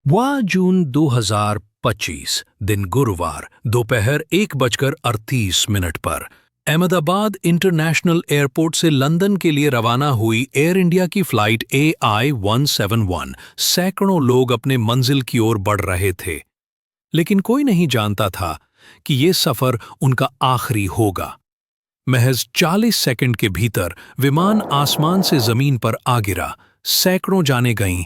वाह जून 2025 दिन गुरुवार दोपहर 1:38 पर अहमदाबाद इंटरनेशनल एयरपोर्ट से लंदन के लिए रवाना हुई एयर इंडिया की फ्लाइट AI-171। सैकड़ों लोग अपने मंजिल की ओर बढ़ रहे थे, लेकिन कोई नहीं जानता था कि ये सफर उनका आखिरी होगा। महज 40 सेकंड के भीतर विमान आसमान से जमीन पर आ गिरा। सैकड़ों जाने गईं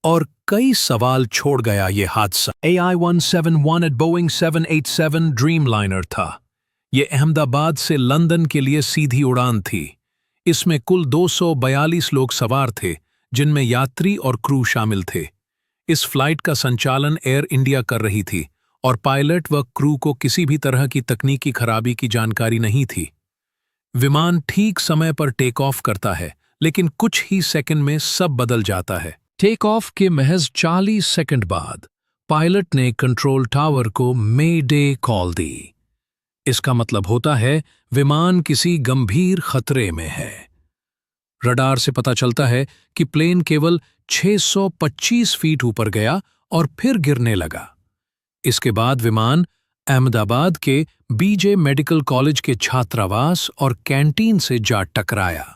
और कई सवाल छोड़ गया ये हादसा। AI-171 एट बोइंग 787 ड्रीमलाइनर था। ये अहमदाबाद से लंदन के लिए सीधी उड़ान थी। इसमें कुल 242 लोग सवार थे, जिनमें यात्री और क्रू शामिल थे। इस फ्लाइट का संचालन एयर इंडिया कर रही थी और पायलट व क्रू को किसी भी तरह की तकनीकी खराबी की जानकारी नहीं थी। विमान ठीक समय पर टेक ऑफ करता है, लेकिन कुछ ही सेकंड में सब बदल जाता है। टेक ऑफ के महज 40 सेकंड बाद पायलट ने कंट्रोल टावर को मेडे कॉल दी। इसका मतलब होता है विमान किसी गंभीर खतरे में है। रडार से पता चलता है कि प्लेन केवल 625 फीट ऊपर गया और फिर गिरने लगा। इसके बाद विमान अहमदाबाद के BJ मेडिकल कॉलेज के छात्रावास और कैंटीन से जा टकराया।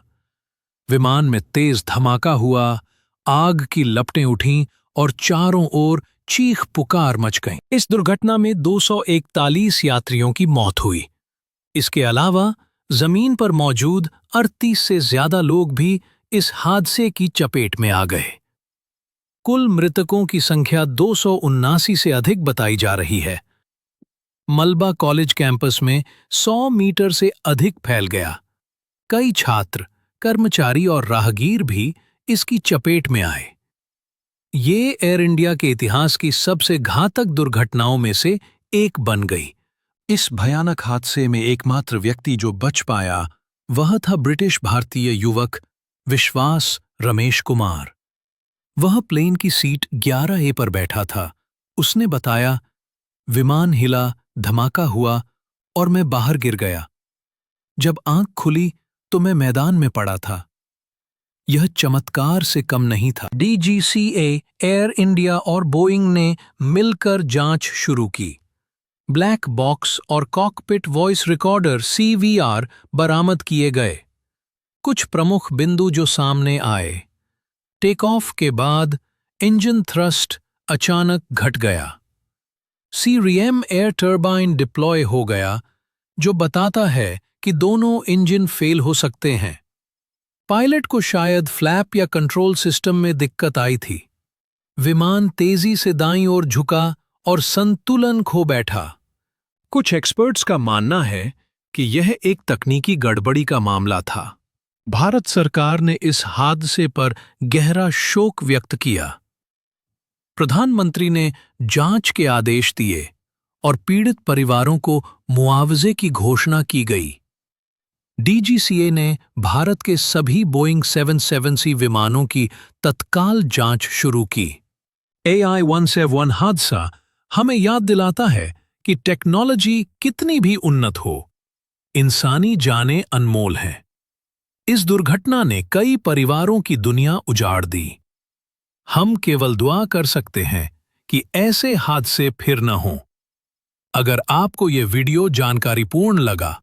विमान में तेज धमाका हुआ, आग की लपटें उठीं और चारों ओर चीख पुकार मच गई। इस दुर्घटना में 241 यात्रियों की मौत हुई। इसके अलावा जमीन पर मौजूद 38 से ज्यादा लोग भी इस हादसे की चपेट में आ गए। कुल मृतकों की संख्या 279 से अधिक बताई जा रही है। मलबा कॉलेज कैंपस में 100 मीटर से अधिक फैल गया। कई छात्र, कर्मचारी और राहगीर भी इसकी चपेट में आए। ये एयर इंडिया के इतिहास की सबसे घातक दुर्घटनाओं में से एक बन गई। इस भयानक हादसे में एकमात्र व्यक्ति जो बच पाया वह था ब्रिटिश भारतीय युवक विश्वास रमेश कुमार। वह प्लेन की सीट 11A पर बैठा था। उसने बताया, विमान हिला, धमाका हुआ और मैं बाहर गिर गया। जब आंख खुली तो मैं मैदान में पड़ा था। यह चमत्कार से कम नहीं था। DGCA, एयर इंडिया और बोइंग ने मिलकर जांच शुरू की। ब्लैक बॉक्स और कॉकपिट वॉइस रिकॉर्डर CVR बरामद किए गए। कुछ प्रमुख बिंदु जो सामने आए। टेक ऑफ के बाद इंजन थ्रस्ट अचानक घट गया। CRM एयर टर्बाइन डिप्लॉय हो गया, जो बताता है कि दोनों इंजन फेल हो सकते हैं। पायलट को शायद फ्लैप या कंट्रोल सिस्टम में दिक्कत आई थी। विमान तेजी से दाईं ओर झुका और संतुलन खो बैठा। कुछ एक्सपर्ट्स का मानना है कि यह एक तकनीकी गड़बड़ी का मामला था। भारत सरकार ने इस हादसे पर गहरा शोक व्यक्त किया। प्रधानमंत्री ने जांच के आदेश दिए और पीड़ित परिवारों को मुआवजे की घोषणा की गई। DGCA ने भारत के सभी बोइंग 777 विमानों की तत्काल जांच शुरू की। AI-171 हादसा हमें याद दिलाता है कि टेक्नोलॉजी कितनी भी उन्नत हो, इंसानी जानें अनमोल हैं। इस दुर्घटना ने कई परिवारों की दुनिया उजाड़ दी। हम केवल दुआ कर सकते हैं कि ऐसे हादसे फिर न हों। अगर आपको ये वीडियो जानकारीपूर्ण लगा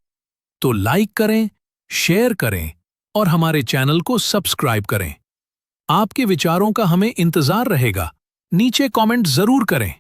तो लाइक करें, शेयर करें और हमारे चैनल को सब्सक्राइब करें। आपके विचारों का हमें इंतजार रहेगा। नीचे कमेंट जरूर करें।